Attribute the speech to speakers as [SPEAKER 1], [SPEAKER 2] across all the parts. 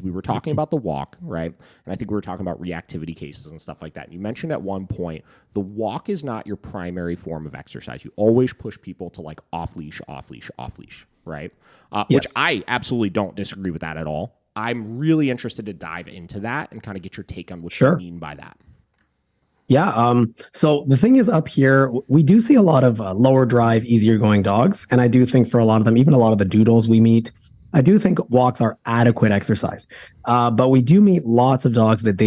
[SPEAKER 1] is we were talking about the walk, right? And I think we were talking about reactivity cases and stuff like that. And you mentioned at one point, the walk is not your primary form of exercise. You always push people to like off leash, right? Which I absolutely don't disagree with that at all. I'm really interested to dive into that and kind of get your take on what you mean by that.
[SPEAKER 2] Yeah. So the thing is, up here, we do see a lot of lower drive, easier going dogs. And I do think for a lot of them, even a lot of the doodles we meet, I do think walks are adequate exercise. But we do meet lots of dogs that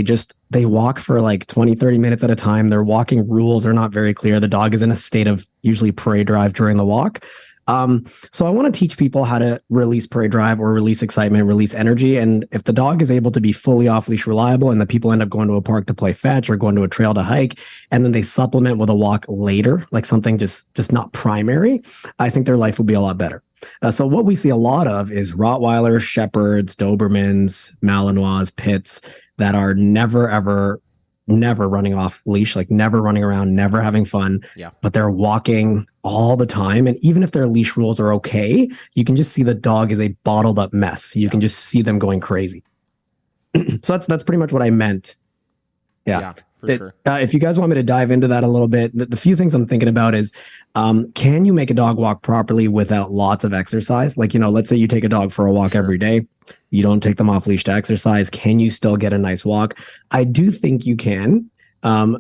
[SPEAKER 2] they walk for like 20, 30 minutes at a time. Their walking rules are not very clear. The dog is in a state of usually prey drive during the walk. So I want to teach people how to release prey drive or release excitement, release energy. And if the dog is able to be fully off leash reliable and the people end up going to a park to play fetch or going to a trail to hike, and then they supplement with a walk later, like something just not primary, I think their life will be a lot better. So what we see a lot of is Rottweilers, Shepherds, Dobermans, Malinois, Pits that are never running off leash, like never running around, never having fun, but they're walking all the time. And even if their leash rules are okay, you can just see the dog is a bottled up mess. You can just see them going crazy. So that's pretty much what I meant. Yeah, for sure. If you guys want me to dive into that a little bit, the few things I'm thinking about is, can you make a dog walk properly without lots of exercise? Like, let's say you take a dog for a walk every day. You don't take them off leash to exercise. Can you still get a nice walk? I do think you can.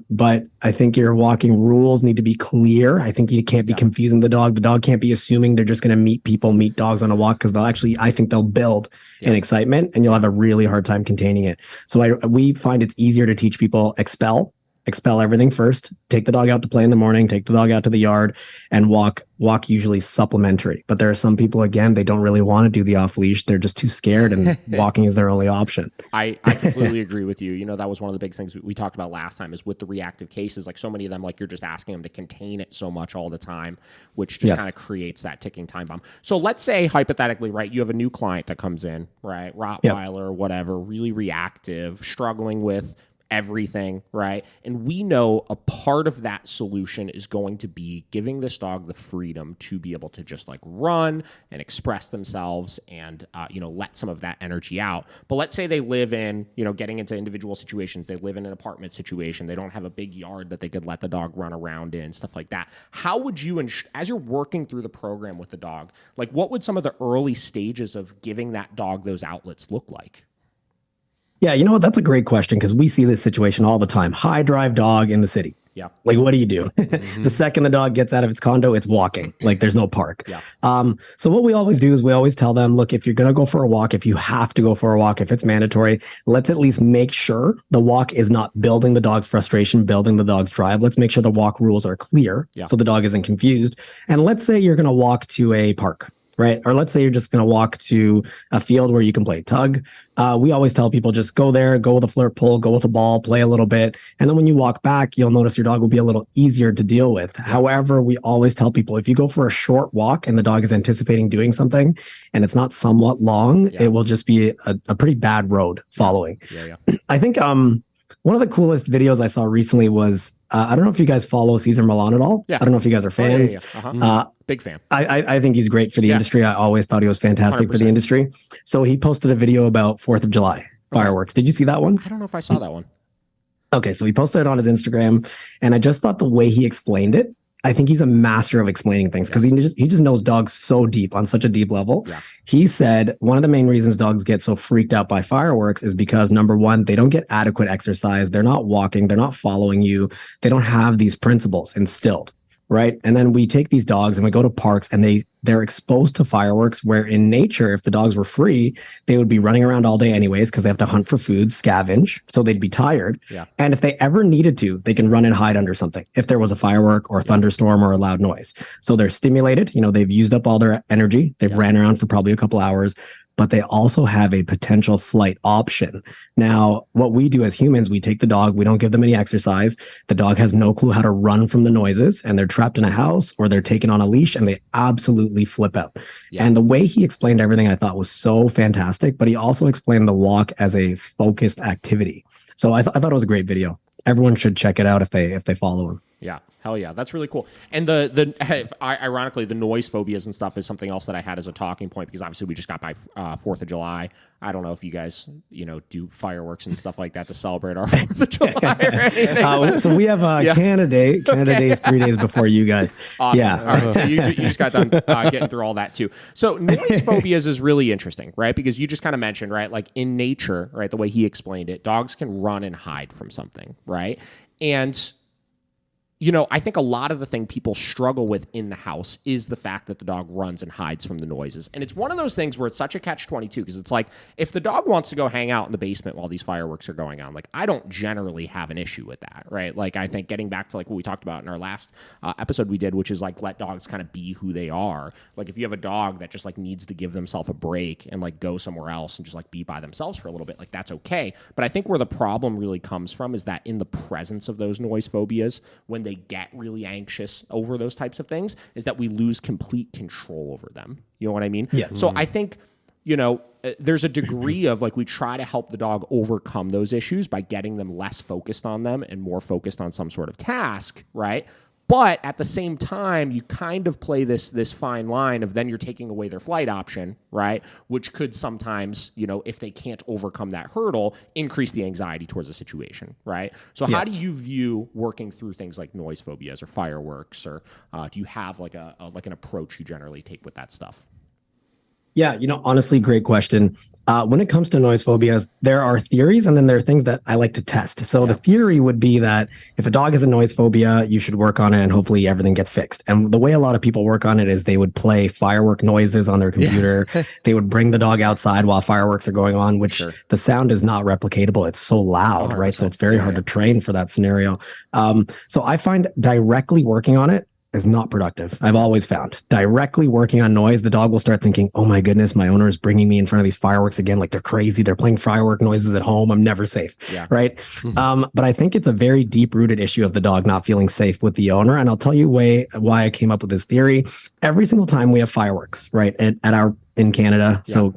[SPEAKER 2] But I think your walking rules need to be clear. I think you can't be confusing the dog. The dog can't be assuming they're just going to meet dogs on a walk, because I think they'll build an excitement and you'll have a really hard time containing it. So we find it's easier to teach people expel everything first, take the dog out to play in the morning, take the dog out to the yard, and walk usually supplementary. But there are some people, again, they don't really want to do the off leash. They're just too scared, and walking is their only option.
[SPEAKER 1] I completely agree with you. That was one of the big things we talked about last time, is with the reactive cases, like so many of them, like you're just asking them to contain it so much all the time, which just kind of creates that ticking time bomb. So let's say hypothetically, right, you have a new client that comes in, right, Rottweiler, whatever, really reactive, struggling with everything, right? And we know a part of that solution is going to be giving this dog the freedom to be able to just like run and express themselves and, let some of that energy out. But let's say they live in, getting into individual situations, they live in an apartment situation, they don't have a big yard that they could let the dog run around in, stuff like that. How would you, as you're working through the program with the dog, like what would some of the early stages of giving that dog those outlets look like?
[SPEAKER 2] Yeah, that's a great question, because we see this situation all the time. High drive dog in the city.
[SPEAKER 1] Yeah.
[SPEAKER 2] Like, what do you do? The second the dog gets out of its condo, it's walking. Like, there's no park.
[SPEAKER 1] Yeah.
[SPEAKER 2] So what we always do is we always tell them, look, if you're going to go for a walk, if you have to go for a walk, if it's mandatory, let's at least make sure the walk is not building the dog's frustration, building the dog's drive. Let's make sure the walk rules are clear so the dog isn't confused. And let's say you're going to walk to a park, right? Or let's say you're just going to walk to a field where you can play tug. We always tell people, just go there, go with a flirt pole, go with a ball, play a little bit. And then when you walk back, you'll notice your dog will be a little easier to deal with. However, we always tell people, if you go for a short walk and the dog is anticipating doing something and it's not somewhat long, it will just be a pretty bad road following. I think one of the coolest videos I saw recently was, I don't know if you guys follow Cesar Millan at all. I don't know if you guys are fans.
[SPEAKER 1] Big fan.
[SPEAKER 2] I think he's great for the industry. I always thought he was fantastic 100%. For the industry. So he posted a video about 4th of July fireworks. Did you see that one?
[SPEAKER 1] I don't know if I saw that one.
[SPEAKER 2] Okay, so he posted it on his Instagram, and I just thought the way he explained it, I think he's a master of explaining things, because he just knows dogs so deep, on such a deep level. He said one of the main reasons dogs get so freaked out by fireworks is because, number one, they don't get adequate exercise. They're not walking. They're not following you. They don't have these principles instilled. Right. And then we take these dogs and we go to parks, and they're exposed to fireworks, where in nature, if the dogs were free, they would be running around all day anyways, because they have to hunt for food, scavenge. So they'd be tired. And if they ever needed to, they can run and hide under something if there was a firework or a thunderstorm or a loud noise. So they're stimulated. They've used up all their energy. They've ran around for probably a couple hours, but they also have a potential flight option. Now, what we do as humans, we take the dog, we don't give them any exercise. The dog has no clue how to run from the noises, and they're trapped in a house or they're taken on a leash, and they absolutely flip out. And the way he explained everything, I thought was so fantastic, but he also explained the walk as a focused activity. So I thought it was a great video. Everyone should check it out if they follow him.
[SPEAKER 1] Yeah. Hell yeah. That's really cool. And ironically, the noise phobias and stuff is something else that I had as a talking point, because obviously we just got by 4th of July. I don't know if you guys, do fireworks and stuff like that to celebrate our 4th of July or anything.
[SPEAKER 2] So we have Canada Day. Canada Day is 3 days before you guys.
[SPEAKER 1] Awesome.
[SPEAKER 2] Yeah.
[SPEAKER 1] All right. So you just got done getting through all that too. So noise phobias is really interesting, right? Because you just kind of mentioned, right? Like in nature, right? The way he explained it, dogs can run and hide from something, right? And I think a lot of the thing people struggle with in the house is the fact that the dog runs and hides from the noises. And it's one of those things where it's such a catch-22, because it's like, if the dog wants to go hang out in the basement while these fireworks are going on, like, I don't generally have an issue with that, right? Like, I think getting back to like what we talked about in our last episode we did, which is like, let dogs kind of be who they are. Like, if you have a dog that just like needs to give themselves a break and like go somewhere else and just like be by themselves for a little bit, like, that's okay. But I think where the problem really comes from is that in the presence of those noise phobias, when they get really anxious over those types of things, is that we lose complete control over them. You know what I mean?
[SPEAKER 2] Yes.
[SPEAKER 1] So I think, there's a degree of like, we try to help the dog overcome those issues by getting them less focused on them and more focused on some sort of task, right? But at the same time, you kind of play this fine line of then you're taking away their flight option, right? Which could sometimes, if they can't overcome that hurdle, increase the anxiety towards the situation, right? So how do you view working through things like noise phobias or fireworks, or do you have like an approach you generally take with that stuff?
[SPEAKER 2] Yeah, honestly, great question. When it comes to noise phobias, there are theories and then there are things that I like to test. So the theory would be that if a dog has a noise phobia, you should work on it and hopefully everything gets fixed. And the way a lot of people work on it is they would play firework noises on their computer. They would bring the dog outside while fireworks are going on, which the sound is not replicatable. It's so loud, right? So it's very hard to train for that scenario. So I find directly working on it is not productive. I've always found directly working on noise, the dog will start thinking, oh my goodness, my owner is bringing me in front of these fireworks again. Like, they're crazy. They're playing firework noises at home. I'm never safe. Yeah. Right. But I think it's a very deep rooted issue of the dog not feeling safe with the owner. And I'll tell you why I came up with this theory. Every single time we have fireworks, right, in Canada. Yeah. So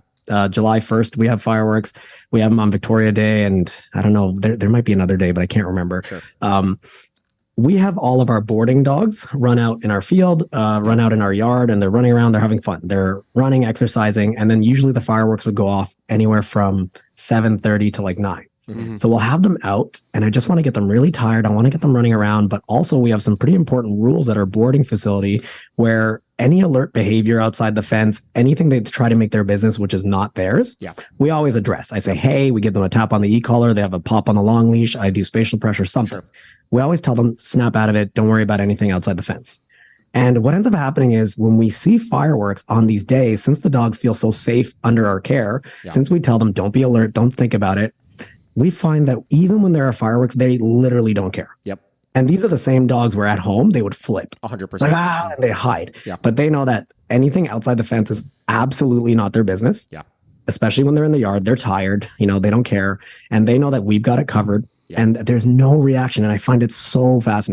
[SPEAKER 2] July 1st, we have fireworks. We have them on Victoria Day. And I don't know, there might be another day, but I can't remember. Sure. We have all of our boarding dogs run out in our field, run out in our yard, and they're running around. They're having fun. They're running, exercising. And then usually the fireworks would go off anywhere from 7:30 to like 9. Mm-hmm. So we'll have them out, and I just want to get them really tired. I want to get them running around, but also we have some pretty important rules at our boarding facility where any alert behavior outside the fence, anything they try to make their business, which is not theirs, we always address. I say, hey, we give them a tap on the e-collar. They have a pop on the long leash. I do spatial pressure, something. Sure. We always tell them, snap out of it. Don't worry about anything outside the fence. And what ends up happening is when we see fireworks on these days, since the dogs feel so safe under our care, since we tell them, don't be alert, don't think about it, we find that even when there are fireworks, they literally don't care. Yep. And these are the same dogs where at home, they would flip.
[SPEAKER 1] 100%.
[SPEAKER 2] Like, and they hide. Yep. But they know that anything outside the fence is absolutely not their business. Yeah. Especially when they're in the yard, they're tired, they don't care. And they know that we've got it covered. And there's no reaction. And I find it so fascinating.